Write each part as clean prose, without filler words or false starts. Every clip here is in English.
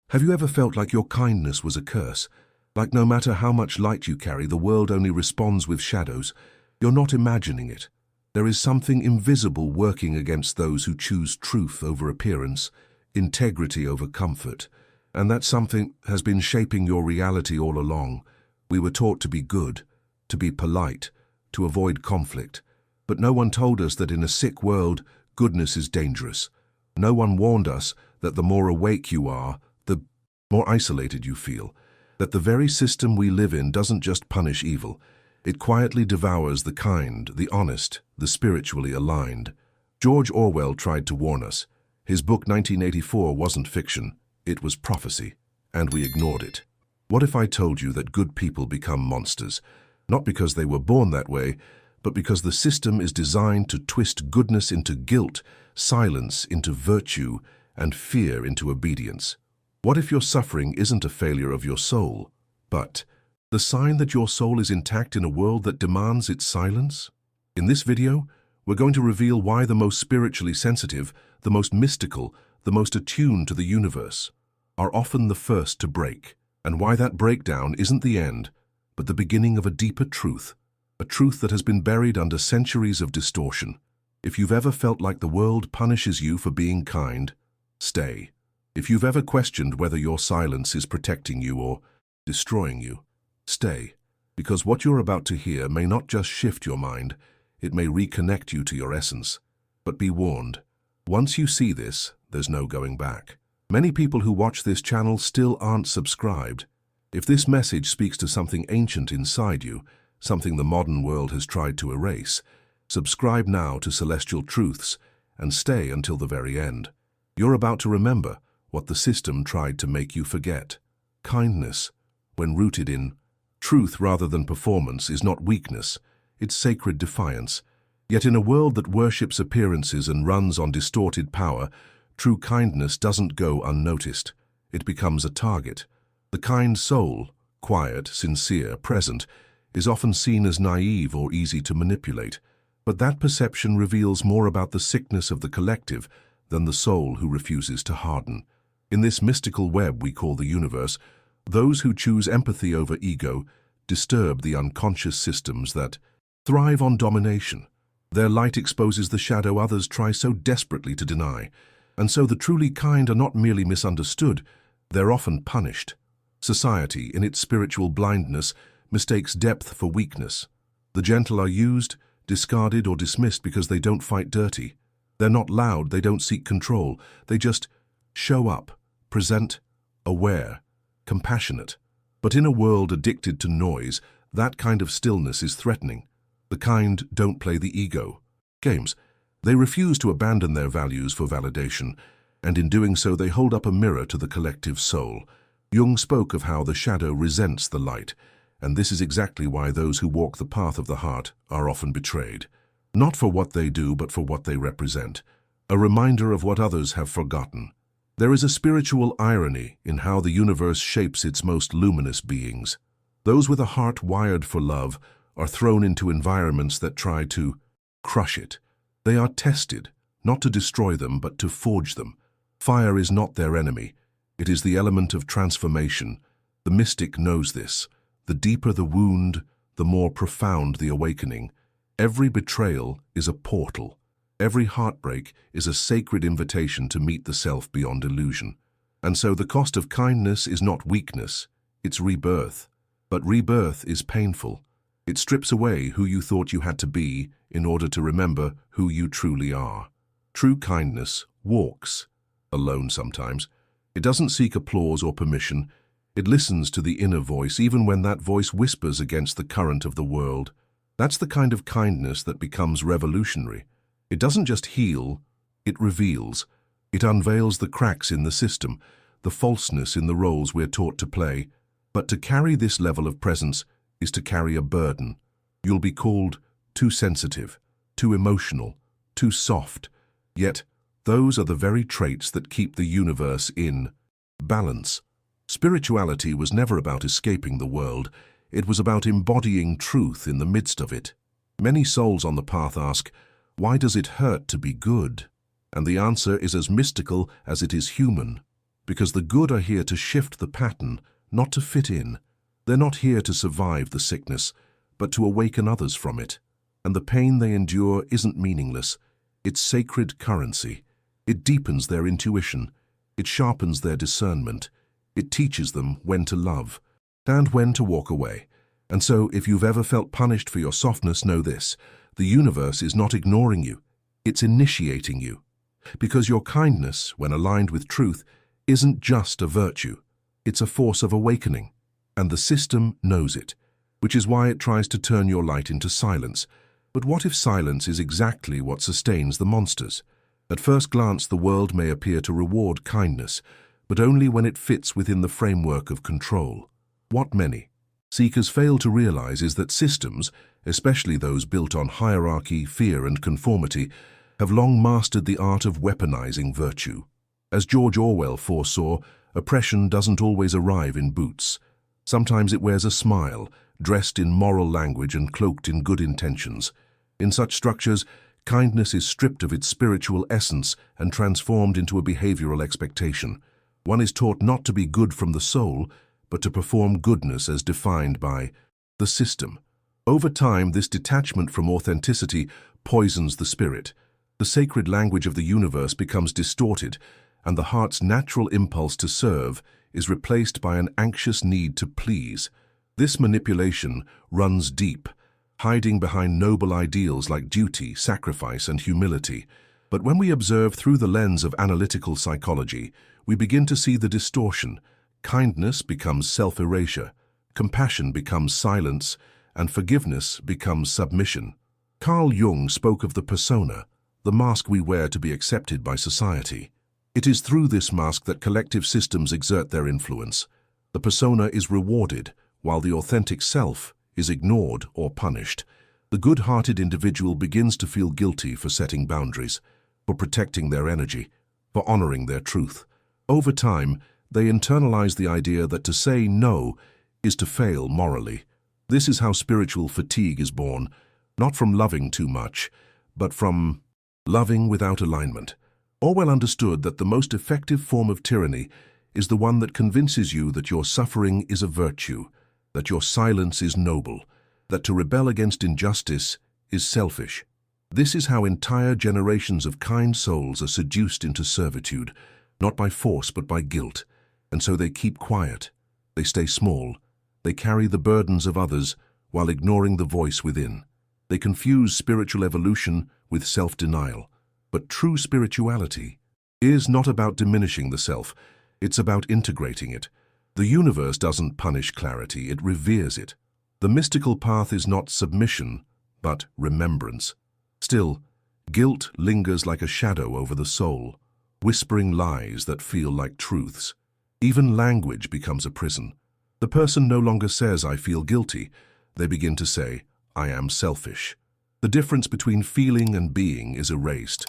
Have you ever felt like your kindness was a curse? Like no matter how much light you carry, the world only responds with shadows? You're not imagining it. There is something invisible working against those who choose truth over appearance, integrity over comfort. And that something has been shaping your reality all along. We were taught to be good, to be polite, to avoid conflict. But no one told us that in a sick world, goodness is dangerous. No one warned us that the more awake you are, the more isolated you feel. That the very system we live in doesn't just punish evil. It quietly devours the kind, the honest, the spiritually aligned. George Orwell tried to warn us. His book 1984 wasn't fiction, it was prophecy, and we ignored it. What if I told you that good people become monsters? Not because they were born that way, but because the system is designed to twist goodness into guilt, silence into virtue, and fear into obedience. What if your suffering isn't a failure of your soul, but the sign that your soul is intact in a world that demands its silence? In this video, we're going to reveal why the most spiritually sensitive, the most mystical, the most attuned to the universe are often the first to break, and why that breakdown isn't the end, but the beginning of a deeper truth, a truth that has been buried under centuries of distortion. If you've ever felt like the world punishes you for being kind, stay. If you've ever questioned whether your silence is protecting you or destroying you, stay. Because what you're about to hear may not just shift your mind, it may reconnect you to your essence. But be warned, once you see this, there's no going back. Many people who watch this channel still aren't subscribed. If this message speaks to something ancient inside you, something the modern world has tried to erase, subscribe now to Celestial Truths and stay until the very end. You're about to remember what the system tried to make you forget. Kindness, when rooted in truth rather than performance, is not weakness, it's sacred defiance. Yet in a world that worships appearances and runs on distorted power, true kindness doesn't go unnoticed. It becomes a target. The kind soul, quiet, sincere, present, is often seen as naive or easy to manipulate. But that perception reveals more about the sickness of the collective than the soul who refuses to harden. In this mystical web we call the universe, those who choose empathy over ego disturb the unconscious systems that thrive on domination. Their light exposes the shadow others try so desperately to deny. And so the truly kind are not merely misunderstood, they're often punished. Society, in its spiritual blindness, mistakes depth for weakness. The gentle are used, discarded, or dismissed because they don't fight dirty. They're not loud, they don't seek control, they just show up, present, aware, compassionate. But in a world addicted to noise, that kind of stillness is threatening. The kind don't play the ego games. They refuse to abandon their values for validation, and in doing so they hold up a mirror to the collective soul. Jung spoke of how the shadow resents the light, and this is exactly why those who walk the path of the heart are often betrayed. Not for what they do, but for what they represent. A reminder of what others have forgotten. There is a spiritual irony in how the universe shapes its most luminous beings. Those with a heart wired for love are thrown into environments that try to crush it. They are tested, not to destroy them, but to forge them. Fire is not their enemy. It is the element of transformation. The mystic knows this. The deeper the wound, the more profound the awakening. Every betrayal is a portal. Every heartbreak is a sacred invitation to meet the self beyond illusion. And so the cost of kindness is not weakness, it's rebirth. But rebirth is painful. It strips away who you thought you had to be in order to remember who you truly are. True kindness walks, alone sometimes. It doesn't seek applause or permission. It listens to the inner voice, even when that voice whispers against the current of the world. That's the kind of kindness that becomes revolutionary. It doesn't just heal, it reveals. It unveils the cracks in the system, the falseness in the roles we're taught to play. But to carry this level of presence is to carry a burden. You'll be called too sensitive, too emotional, too soft. Yet, those are the very traits that keep the universe in balance. Spirituality was never about escaping the world. It was about embodying truth in the midst of it. Many souls on the path ask, why does it hurt to be good? And the answer is as mystical as it is human. because the good are here to shift the pattern, not to fit in. They're not here to survive the sickness, but to awaken others from it. And the pain they endure isn't meaningless. It's sacred currency. It deepens their intuition. It sharpens their discernment. It teaches them when to love and when to walk away. And so, if you've ever felt punished for your softness, know this: the universe is not ignoring you. It's initiating you. Because your kindness, when aligned with truth, isn't just a virtue. It's a force of awakening. And the system knows it, which is why it tries to turn your light into silence. But what if silence is exactly what sustains the monsters? At first glance, the world may appear to reward kindness, but only when it fits within the framework of control. What many seekers fail to realize is that systems, especially those built on hierarchy, fear, and conformity, have long mastered the art of weaponizing virtue. As George Orwell foresaw, oppression doesn't always arrive in boots. Sometimes it wears a smile, dressed in moral language and cloaked in good intentions. In such structures, kindness is stripped of its spiritual essence and transformed into a behavioral expectation. One is taught not to be good from the soul, but to perform goodness as defined by the system. Over time, this detachment from authenticity poisons the spirit. The sacred language of the universe becomes distorted, and the heart's natural impulse to serve is replaced by an anxious need to please. This manipulation runs deep, hiding behind noble ideals like duty, sacrifice, and humility. But when we observe through the lens of analytical psychology, we begin to see the distortion. Kindness becomes self-erasure, compassion becomes silence, and forgiveness becomes submission. Carl Jung spoke of the persona, the mask we wear to be accepted by society. It is through this mask that collective systems exert their influence. The persona is rewarded, while the authentic self is ignored or punished. The good-hearted individual begins to feel guilty for setting boundaries, for protecting their energy, for honoring their truth. Over time, they internalize the idea that to say no is to fail morally. This is how spiritual fatigue is born, not from loving too much, but from loving without alignment. Orwell understood that the most effective form of tyranny is the one that convinces you that your suffering is a virtue, that your silence is noble, that to rebel against injustice is selfish. This is how entire generations of kind souls are seduced into servitude, not by force but by guilt. And so they keep quiet, they stay small, they carry the burdens of others while ignoring the voice within. They confuse spiritual evolution with self-denial. But true spirituality is not about diminishing the self, it's about integrating it. The universe doesn't punish clarity, it reveres it. The mystical path is not submission, but remembrance. Still, guilt lingers like a shadow over the soul, whispering lies that feel like truths. Even language becomes a prison. The person no longer says, "I feel guilty." They begin to say, "I am selfish." The difference between feeling and being is erased.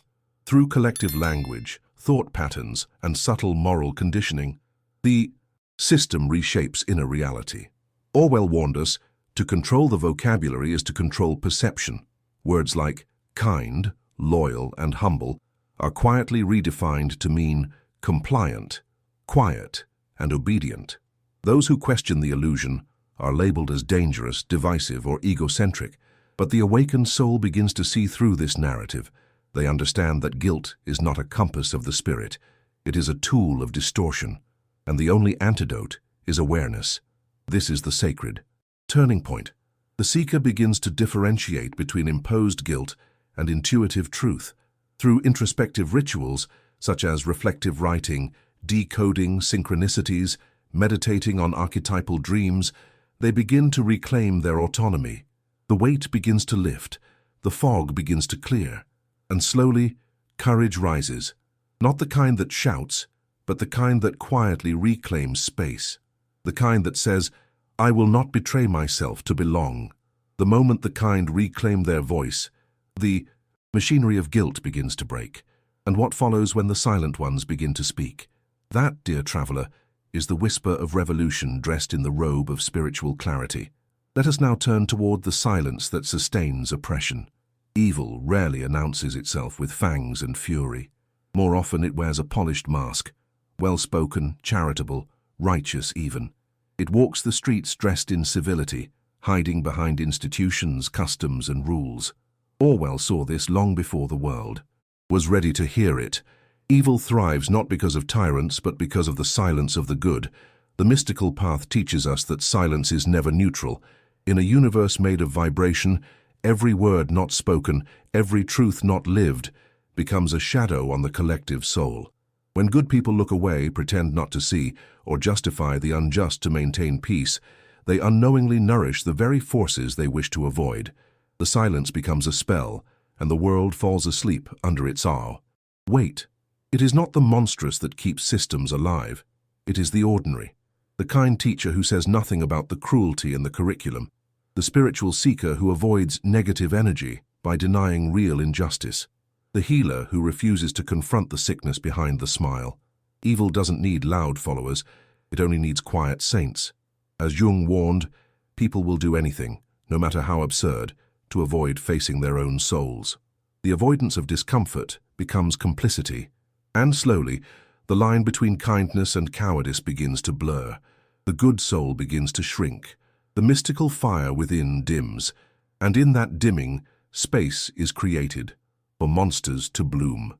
Through collective language, thought patterns, and subtle moral conditioning, the system reshapes inner reality. Orwell warned us, to control the vocabulary is to control perception. Words like kind, loyal, and humble are quietly redefined to mean compliant, quiet, and obedient. Those who question the illusion are labeled as dangerous, divisive, or egocentric, but the awakened soul begins to see through this narrative. They understand that guilt is not a compass of the spirit, it is a tool of distortion, and the only antidote is awareness. This is the sacred turning point. The seeker begins to differentiate between imposed guilt and intuitive truth. Through introspective rituals, such as reflective writing, decoding synchronicities, meditating on archetypal dreams, they begin to reclaim their autonomy. The weight begins to lift, the fog begins to clear, and slowly, courage rises. Not the kind that shouts, but the kind that quietly reclaims space. The kind that says, "I will not betray myself to belong." The moment the kind reclaim their voice, the machinery of guilt begins to break. And what follows when the silent ones begin to speak? That, dear traveler, is the whisper of revolution dressed in the robe of spiritual clarity. Let us now turn toward the silence that sustains oppression. Evil rarely announces itself with fangs and fury. More often it wears a polished mask, well-spoken, charitable, righteous even. It walks the streets dressed in civility, hiding behind institutions, customs, and rules. Orwell saw this long before the world was ready to hear it. Evil thrives not because of tyrants, but because of the silence of the good. The mystical path teaches us that silence is never neutral. In a universe made of vibration, every word not spoken, every truth not lived, becomes a shadow on the collective soul. When good people look away, pretend not to see, or justify the unjust to maintain peace, they unknowingly nourish the very forces they wish to avoid. The silence becomes a spell, and the world falls asleep under its awe. Wait. It is not the monstrous that keeps systems alive. It is the ordinary. The kind teacher who says nothing about the cruelty in the curriculum. The spiritual seeker who avoids negative energy by denying real injustice. The healer who refuses to confront the sickness behind the smile. Evil doesn't need loud followers, it only needs quiet saints. As Jung warned, people will do anything, no matter how absurd, to avoid facing their own souls. The avoidance of discomfort becomes complicity, and slowly, the line between kindness and cowardice begins to blur. The good soul begins to shrink. The mystical fire within dims, and in that dimming, space is created for monsters to bloom.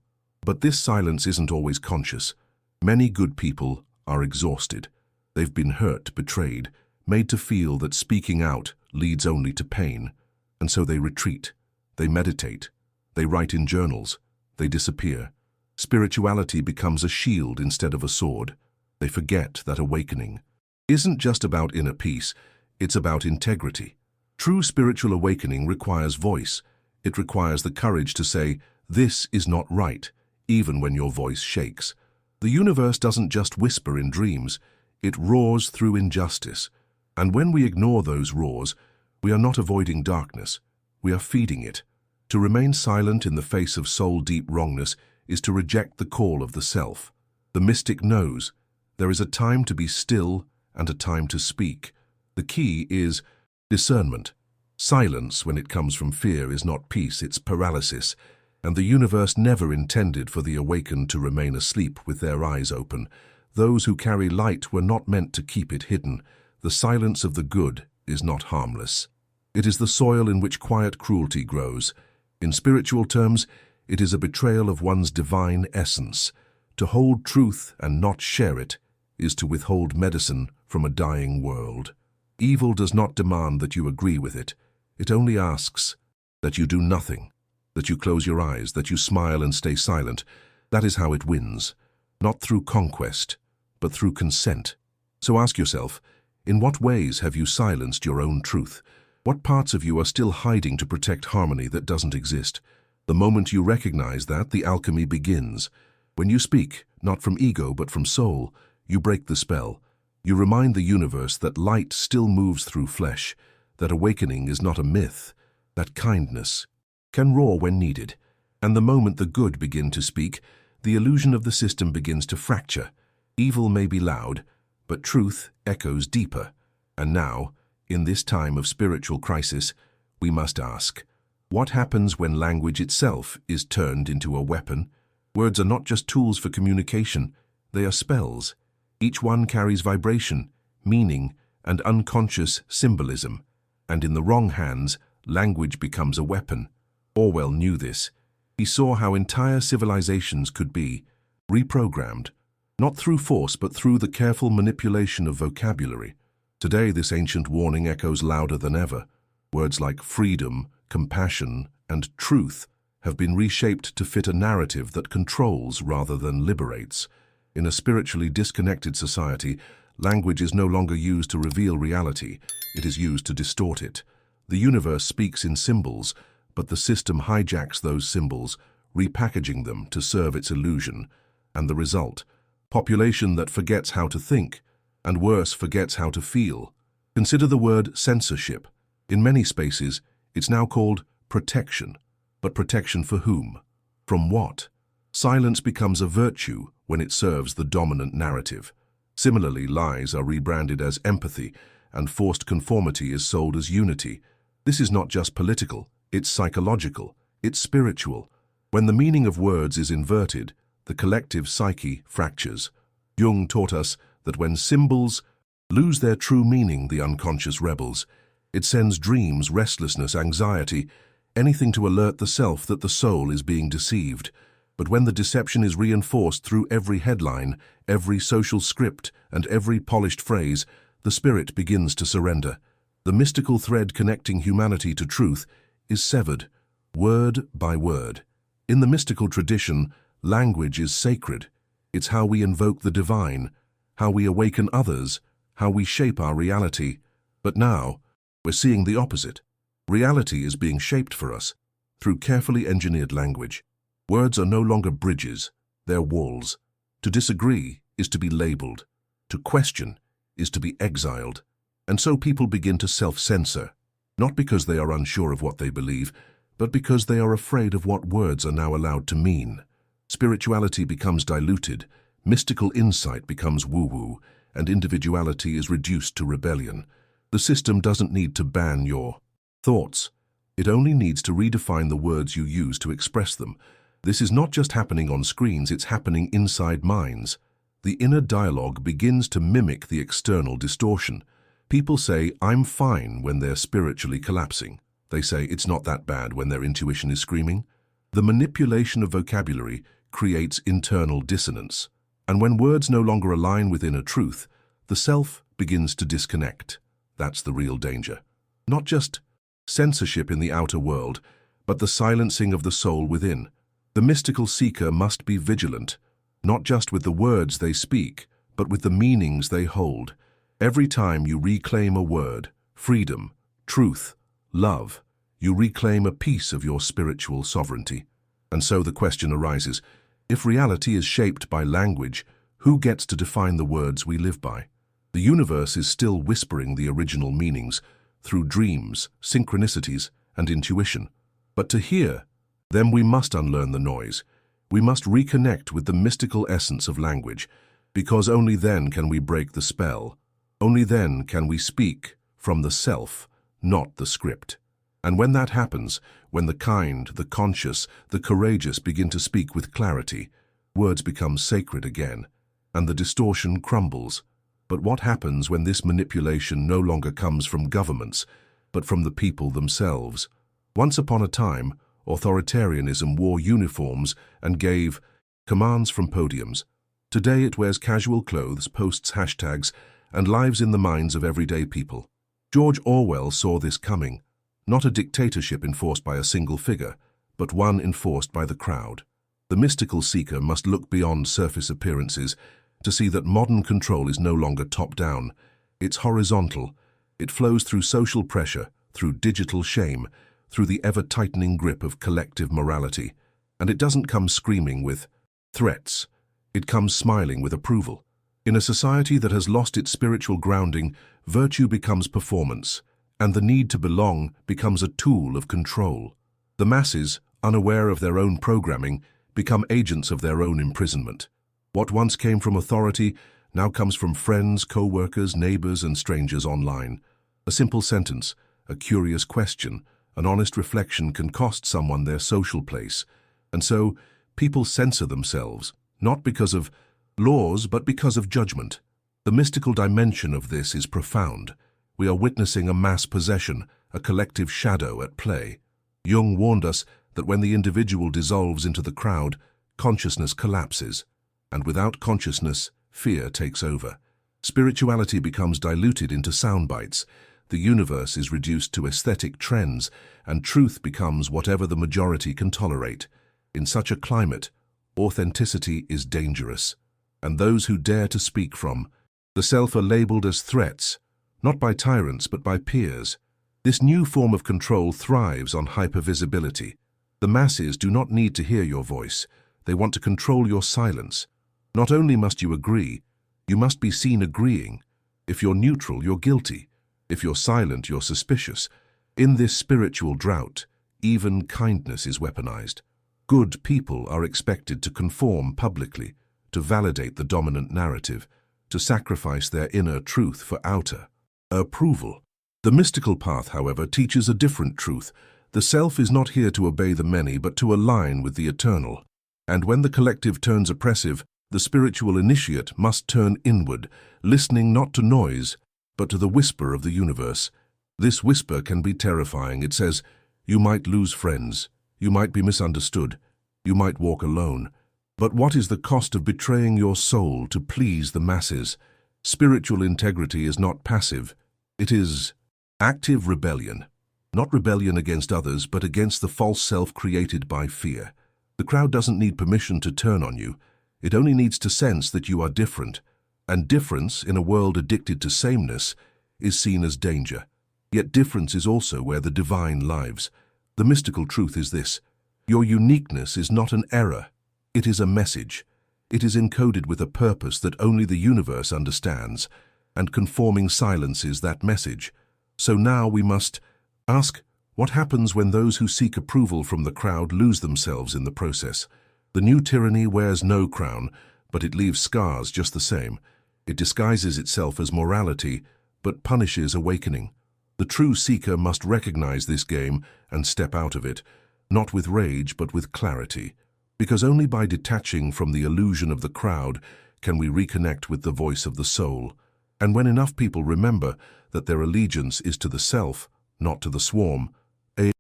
But this silence isn't always conscious. Many good people are exhausted. They've been hurt, betrayed, made to feel that speaking out leads only to pain. And so they retreat, they meditate, they write in journals, they disappear. Spirituality becomes a shield instead of a sword. They forget that awakening isn't just about inner peace, it's about integrity. True spiritual awakening requires voice. It requires the courage to say, "This is not right," even when your voice shakes. The universe doesn't just whisper in dreams, it roars through injustice. And when we ignore those roars, we are not avoiding darkness, we are feeding it. To remain silent in the face of soul-deep wrongness is to reject the call of the self. The mystic knows there is a time to be still and a time to speak. The key is discernment. Silence, when it comes from fear, is not peace, it's paralysis. And the universe never intended for the awakened to remain asleep with their eyes open. Those who carry light were not meant to keep it hidden. The silence of the good is not harmless. It is the soil in which quiet cruelty grows. In spiritual terms, it is a betrayal of one's divine essence. To hold truth and not share it is to withhold medicine from a dying world. Evil does not demand that you agree with it. It only asks that you do nothing, that you close your eyes, that you smile and stay silent. That is how it wins, not through conquest, but through consent. So ask yourself, in what ways have you silenced your own truth? What parts of you are still hiding to protect harmony that doesn't exist? The moment you recognize that, the alchemy begins. When you speak, not from ego but from soul, you break the spell. You remind the universe that light still moves through flesh, that awakening is not a myth, that kindness can roar when needed. And the moment the good begin to speak, the illusion of the system begins to fracture. Evil may be loud, but truth echoes deeper. And now, in this time of spiritual crisis, we must ask, what happens when language itself is turned into a weapon? Words are not just tools for communication, they are spells. Each one carries vibration, meaning, and unconscious symbolism. And in the wrong hands, language becomes a weapon. Orwell knew this. He saw how entire civilizations could be reprogrammed, not through force but through the careful manipulation of vocabulary. Today, this ancient warning echoes louder than ever. Words like freedom, compassion, and truth have been reshaped to fit a narrative that controls rather than liberates. In a spiritually disconnected society, language is no longer used to reveal reality, it is used to distort it. The universe speaks in symbols, but the system hijacks those symbols, repackaging them to serve its illusion. And the result? Population that forgets how to think, and worse, forgets how to feel. Consider the word censorship. In many spaces, it's now called protection. But protection for whom? From what? Silence becomes a virtue when it serves the dominant narrative. Similarly, lies are rebranded as empathy, and forced conformity is sold as unity. This is not just political, it's psychological, it's spiritual. When the meaning of words is inverted, the collective psyche fractures. Jung taught us that when symbols lose their true meaning, the unconscious rebels, it sends dreams, restlessness, anxiety, anything to alert the self that the soul is being deceived. But when the deception is reinforced through every headline, every social script, and every polished phrase, the spirit begins to surrender. The mystical thread connecting humanity to truth is severed, word by word. In the mystical tradition, language is sacred. It's how we invoke the divine, how we awaken others, how we shape our reality. But now, we're seeing the opposite. Reality is being shaped for us through carefully engineered language. Words are no longer bridges, they're walls. To disagree is to be labeled. To question is to be exiled. And so people begin to self-censor, not because they are unsure of what they believe, but because they are afraid of what words are now allowed to mean. Spirituality becomes diluted, mystical insight becomes woo-woo, and individuality is reduced to rebellion. The system doesn't need to ban your thoughts. It only needs to redefine the words you use to express them. This is not just happening on screens, it's happening inside minds. The inner dialogue begins to mimic the external distortion. People say, "I'm fine," when they're spiritually collapsing. They say it's not that bad when their intuition is screaming. The manipulation of vocabulary creates internal dissonance. And when words no longer align with inner truth, the self begins to disconnect. That's the real danger. Not just censorship in the outer world, but the silencing of the soul within. The mystical seeker must be vigilant, not just with the words they speak, but with the meanings they hold. Every time you reclaim a word, freedom, truth, love, you reclaim a piece of your spiritual sovereignty. And so the question arises, if reality is shaped by language, who gets to define the words we live by? The universe is still whispering the original meanings through dreams, synchronicities, and intuition. But to hear them, we must unlearn the noise. We must reconnect with the mystical essence of language, because only then can we break the spell. Only then can we speak from the self, not the script. And when that happens, when the kind, the conscious, the courageous begin to speak with clarity, words become sacred again, and the distortion crumbles. But what happens when this manipulation no longer comes from governments, but from the people themselves? Once upon a time, authoritarianism wore uniforms and gave commands from podiums. Today it wears casual clothes, posts hashtags, and lives in the minds of everyday people. George Orwell saw this coming. Not a dictatorship enforced by a single figure, but one enforced by the crowd. The mystical seeker must look beyond surface appearances to see that modern control is no longer top-down. It's horizontal. It flows through social pressure, through digital shame, through the ever-tightening grip of collective morality. And it doesn't come screaming with threats. It comes smiling with approval. In a society that has lost its spiritual grounding, virtue becomes performance, and the need to belong becomes a tool of control. The masses, unaware of their own programming, become agents of their own imprisonment. What once came from authority now comes from friends, co-workers, neighbors, and strangers online. A simple sentence, a curious question, an honest reflection can cost someone their social place. And so, people censor themselves, not because of laws, but because of judgment. The mystical dimension of this is profound. We are witnessing a mass possession, a collective shadow at play. Jung warned us that when the individual dissolves into the crowd, consciousness collapses. And without consciousness, fear takes over. Spirituality becomes diluted into sound bites. The universe is reduced to aesthetic trends, and truth becomes whatever the majority can tolerate. In such a climate, authenticity is dangerous. And those who dare to speak from the self are labeled as threats, not by tyrants but by peers. This new form of control thrives on hypervisibility. The masses do not need to hear your voice. They want to control your silence. Not only must you agree, you must be seen agreeing. If you're neutral, you're guilty. If you're silent, you're suspicious. In this spiritual drought, even kindness is weaponized. Good people are expected to conform publicly, to validate the dominant narrative, to sacrifice their inner truth for outer approval. The mystical path, however, teaches a different truth. The self is not here to obey the many, but to align with the eternal. And when the collective turns oppressive, The spiritual initiate must turn inward, listening not to noise, but to the whisper of the universe. This whisper can be terrifying. It says, you might lose friends, you might be misunderstood, you might walk alone. But what is the cost of betraying your soul to please the masses? Spiritual integrity is not passive. It is active rebellion. Not rebellion against others, but against the false self created by fear. The crowd doesn't need permission to turn on you. It only needs to sense that you are different. And difference, in a world addicted to sameness, is seen as danger. Yet difference is also where the divine lives. The mystical truth is this: your uniqueness is not an error. It is a message. It is encoded with a purpose that only the universe understands, and conforming silences that message. So now we must ask, what happens when those who seek approval from the crowd lose themselves in the process? The new tyranny wears no crown, but it leaves scars just the same. It disguises itself as morality, but punishes awakening. The true seeker must recognize this game and step out of it, not with rage but with clarity. Because only by detaching from the illusion of the crowd can we reconnect with the voice of the soul. And when enough people remember that their allegiance is to the self, not to the swarm, a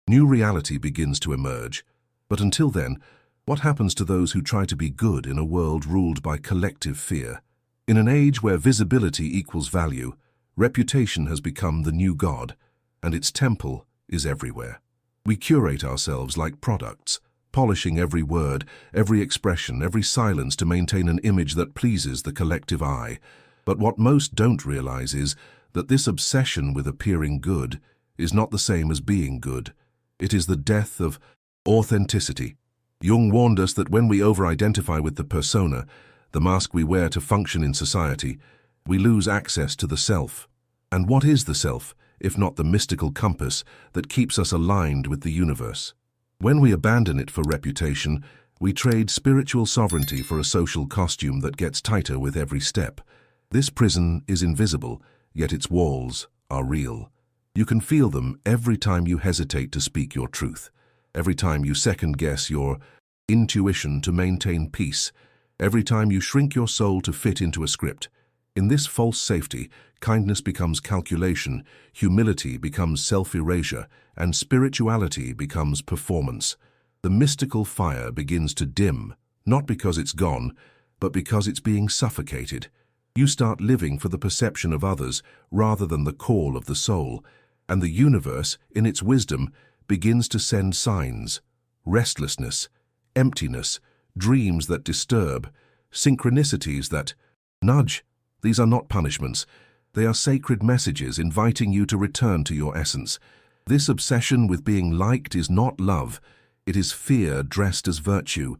new reality begins to emerge. But until then, what happens to those who try to be good in a world ruled by collective fear? In an age where visibility equals value, reputation has become the new god, and its temple is everywhere. We curate ourselves like products, polishing every word, every expression, every silence to maintain an image that pleases the collective eye. But what most don't realize is that this obsession with appearing good is not the same as being good. It is the death of authenticity. Jung warned us that when we over-identify with the persona, the mask we wear to function in society, we lose access to the self. And what is the self, if not the mystical compass that keeps us aligned with the universe? When we abandon it for reputation, we trade spiritual sovereignty for a social costume that gets tighter with every step. This prison is invisible, yet its walls are real. You can feel them every time you hesitate to speak your truth, every time you second-guess your intuition to maintain peace, every time you shrink your soul to fit into a script. In this false safety, kindness becomes calculation, humility becomes self-erasure, and spirituality becomes performance. The mystical fire begins to dim, not because it's gone, but because it's being suffocated. You start living for the perception of others rather than the call of the soul, and the universe, in its wisdom, begins to send signs: restlessness, emptiness, dreams that disturb, synchronicities that nudge. These are not punishments. They are sacred messages inviting you to return to your essence. This obsession with being liked is not love. It is fear dressed as virtue.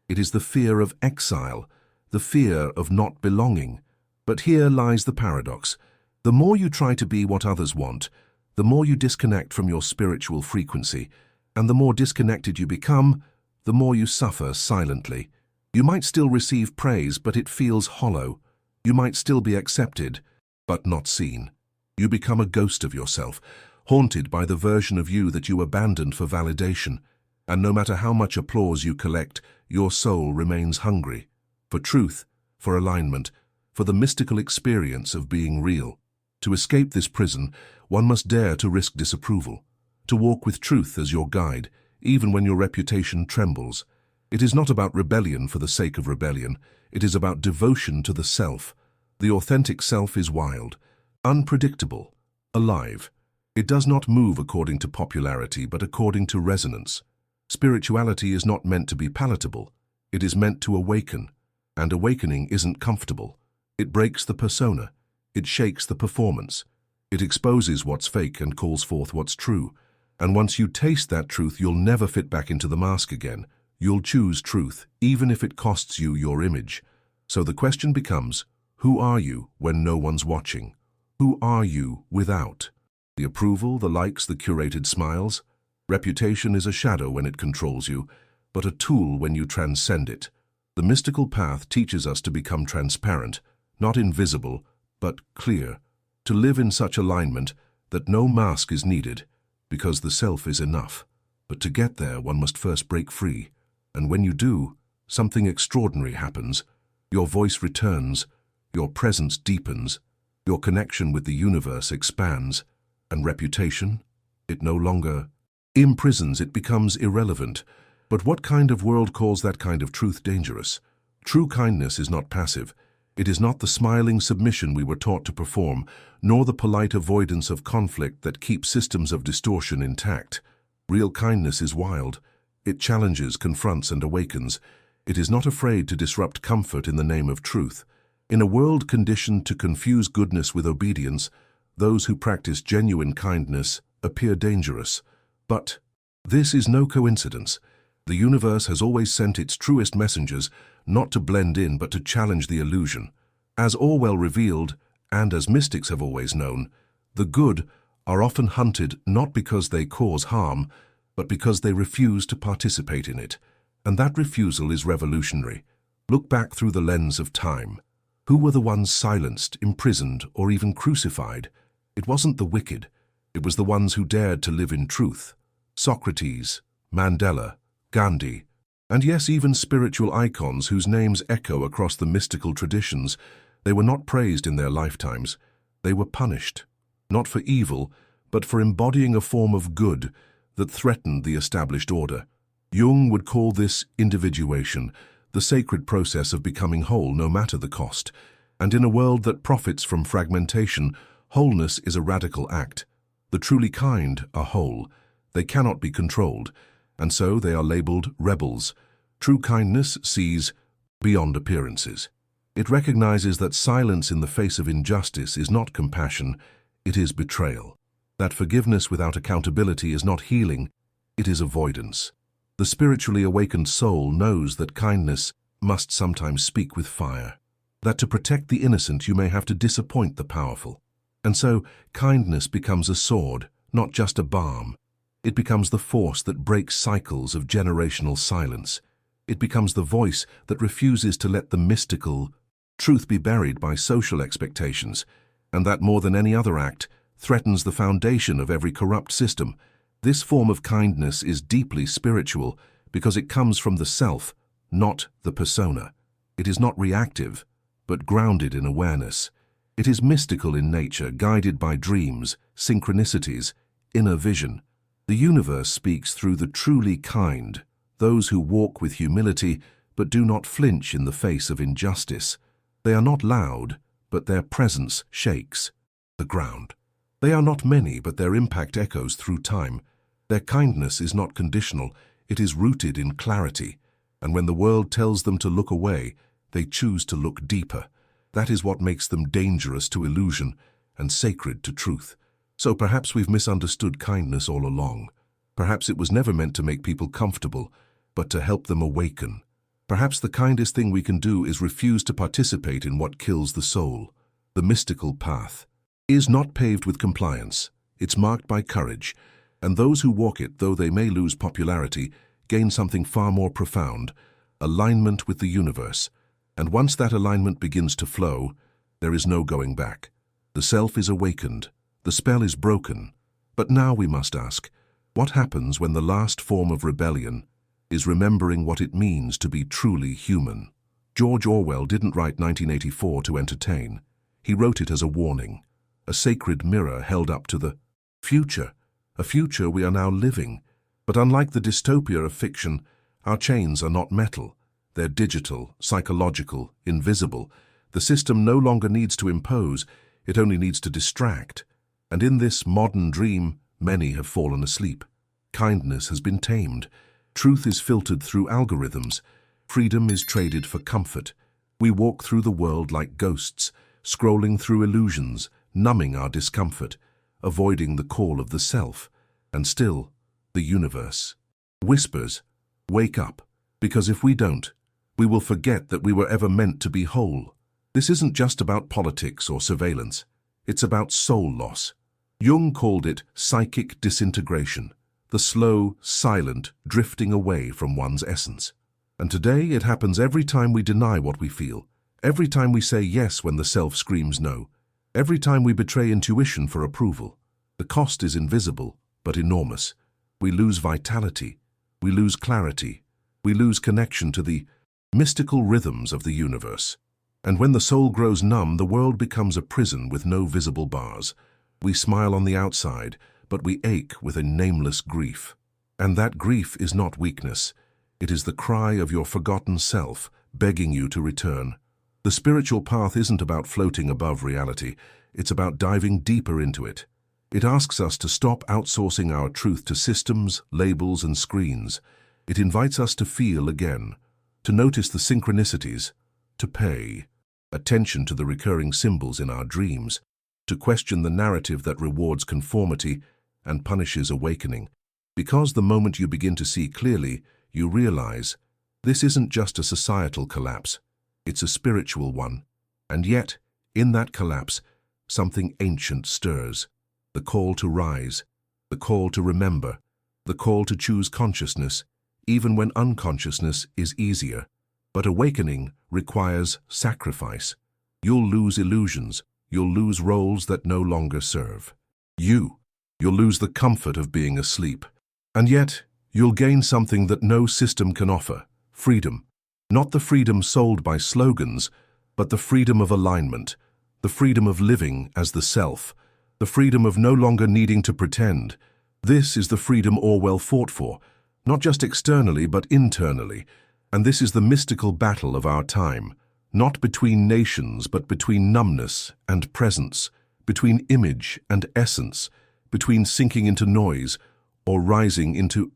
It is the fear of exile, the fear of not belonging. But here lies the paradox. The more you try to be what others want, the more you disconnect from your spiritual frequency, and the more disconnected you become, the more you suffer silently. You might still receive praise, but it feels hollow. You might still be accepted, but not seen. You become a ghost of yourself, haunted by the version of you that you abandoned for validation. And no matter how much applause you collect, your soul remains hungry for truth, for alignment, for the mystical experience of being real. To escape this prison, one must dare to risk disapproval, to walk with truth as your guide, even when your reputation trembles. It is not about rebellion for the sake of rebellion. It is about devotion to the self. The authentic self is wild, unpredictable, alive. It does not move according to popularity, but according to resonance. Spirituality is not meant to be palatable. It is meant to awaken. And awakening isn't comfortable. It breaks the persona. It shakes the performance. It exposes what's fake and calls forth what's true. And once you taste that truth, you'll never fit back into the mask again. You'll choose truth, even if it costs you your image. So the question becomes, who are you when no one's watching? Who are you without? The approval, the likes, the curated smiles? Reputation is a shadow when it controls you, but a tool when you transcend it. The mystical path teaches us to become transparent, not invisible, but clear, to live in such alignment that no mask is needed, because the self is enough. But to get there, one must first break free. And when you do, something extraordinary happens. Your voice returns, your presence deepens, your connection with the universe expands, and reputation? It no longer imprisons, it becomes irrelevant. But what kind of world calls that kind of truth dangerous? True kindness is not passive. It is not the smiling submission we were taught to perform, nor the polite avoidance of conflict that keeps systems of distortion intact. Real kindness is wild. It challenges, confronts, and awakens. It is not afraid to disrupt comfort in the name of truth. In a world conditioned to confuse goodness with obedience, those who practice genuine kindness appear dangerous. But this is no coincidence. The universe has always sent its truest messengers, not to blend in but to challenge the illusion. As Orwell revealed, and as mystics have always known, the good are often hunted not because they cause harm, but because they refuse to participate in it. And that refusal is revolutionary. Look back through the lens of time. Who were the ones silenced, imprisoned, or even crucified? It wasn't the wicked. It was the ones who dared to live in truth. Socrates, Mandela, Gandhi, and yes, even spiritual icons whose names echo across the mystical traditions. They were not praised in their lifetimes. They were punished, not for evil, but for embodying a form of good that threatened the established order. Jung would call this individuation, the sacred process of becoming whole no matter the cost. And in a world that profits from fragmentation, wholeness is a radical act. The truly kind are whole. They cannot be controlled, and so they are labeled rebels. True kindness sees beyond appearances. It recognizes that silence in the face of injustice is not compassion, it is betrayal. That forgiveness without accountability is not healing, it is avoidance. The spiritually awakened soul knows that kindness must sometimes speak with fire, that to protect the innocent you may have to disappoint the powerful. And so kindness becomes a sword, not just a balm. It becomes the force that breaks cycles of generational silence. It becomes the voice that refuses to let the mystical truth be buried by social expectations, and that more than any other act threatens the foundation of every corrupt system. This form of kindness is deeply spiritual because it comes from the self, not the persona. It is not reactive, but grounded in awareness. It is mystical in nature, guided by dreams, synchronicities, inner vision. The universe speaks through the truly kind, those who walk with humility but do not flinch in the face of injustice. They are not loud, but their presence shakes the ground. They are not many, but their impact echoes through time. Their kindness is not conditional, it is rooted in clarity. And when the world tells them to look away, they choose to look deeper. That is what makes them dangerous to illusion and sacred to truth. So perhaps we've misunderstood kindness all along. Perhaps it was never meant to make people comfortable, but to help them awaken. Perhaps the kindest thing we can do is refuse to participate in what kills the soul. The mystical path is not paved with compliance. It's marked by courage. And those who walk it, though they may lose popularity, gain something far more profound, alignment with the universe. And once that alignment begins to flow, there is no going back. The self is awakened. The spell is broken. But now we must ask, what happens when the last form of rebellion is remembering what it means to be truly human? George Orwell didn't write 1984 to entertain. He wrote it as a warning, a sacred mirror held up to the future, a future we are now living. But unlike the dystopia of fiction, our chains are not metal. They're digital, psychological, invisible. The system no longer needs to impose, it only needs to distract. And in this modern dream, many have fallen asleep. Kindness has been tamed. Truth is filtered through algorithms. Freedom is traded for comfort. We walk through the world like ghosts, scrolling through illusions, numbing our discomfort, avoiding the call of the self. And still, the universe whispers, wake up, because if we don't, we will forget that we were ever meant to be whole. This isn't just about politics or surveillance. It's about soul loss. Jung called it psychic disintegration, the slow, silent drifting away from one's essence. And today it happens every time we deny what we feel, every time we say yes when the self screams no, every time we betray intuition for approval. The cost is invisible, but enormous. We lose vitality, we lose clarity, we lose connection to the mystical rhythms of the universe. And when the soul grows numb, the world becomes a prison with no visible bars. We smile on the outside, but we ache with a nameless grief. And that grief is not weakness. It is the cry of your forgotten self, begging you to return. The spiritual path isn't about floating above reality. It's about diving deeper into it. It asks us to stop outsourcing our truth to systems, labels, and screens. It invites us to feel again, to notice the synchronicities, to pay attention to the recurring symbols in our dreams, to question the narrative that rewards conformity and punishes awakening. Because the moment you begin to see clearly, you realize this isn't just a societal collapse, it's a spiritual one. And yet, in that collapse, something ancient stirs. The call to rise, the call to remember, the call to choose consciousness, even when unconsciousness is easier. But awakening requires sacrifice. You'll lose illusions, you'll lose roles that no longer serve. You'll lose the comfort of being asleep. And yet, you'll gain something that no system can offer: freedom. Not the freedom sold by slogans, but the freedom of alignment, the freedom of living as the self, the freedom of no longer needing to pretend. This is the freedom Orwell fought for, not just externally but internally. And this is the mystical battle of our time, not between nations but between numbness and presence, between image and essence, between sinking into noise or rising into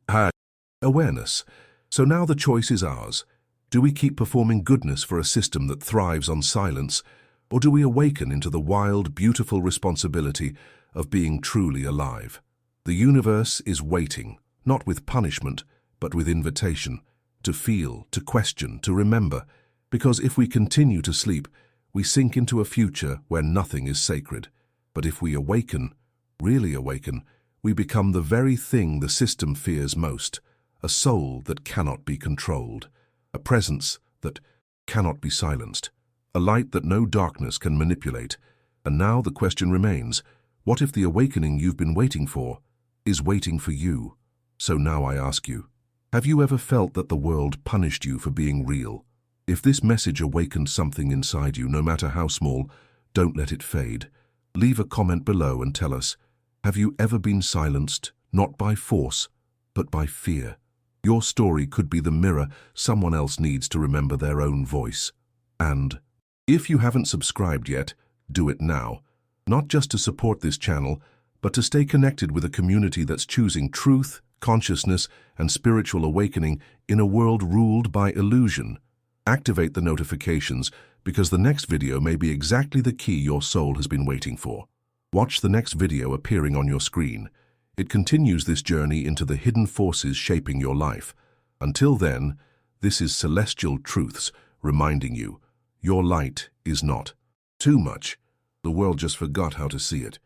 awareness. So now the choice is ours. Do we keep performing goodness for a system that thrives on silence, or do we awaken into the wild, beautiful responsibility of being truly alive? The universe is waiting, not with punishment, but with invitation, to feel, to question, to remember, because if we continue to sleep, we sink into a future where nothing is sacred. But if we awaken, really awaken, we become the very thing the system fears most: a soul that cannot be controlled, a presence that cannot be silenced, a light that no darkness can manipulate. And now the question remains, what if the awakening you've been waiting for is waiting for you? So now I ask you, have you ever felt that the world punished you for being real? If this message awakened something inside you, no matter how small, don't let it fade. Leave a comment below and tell us, have you ever been silenced, not by force, but by fear? Your story could be the mirror someone else needs to remember their own voice. And if you haven't subscribed yet, do it now. Not just to support this channel, but to stay connected with a community that's choosing truth, consciousness, and spiritual awakening in a world ruled by illusion. Activate the notifications, because the next video may be exactly the key your soul has been waiting for. Watch the next video appearing on your screen. It continues this journey into the hidden forces shaping your life. Until then, this is Celestial Truths reminding you, your light is not too much. The world just forgot how to see it.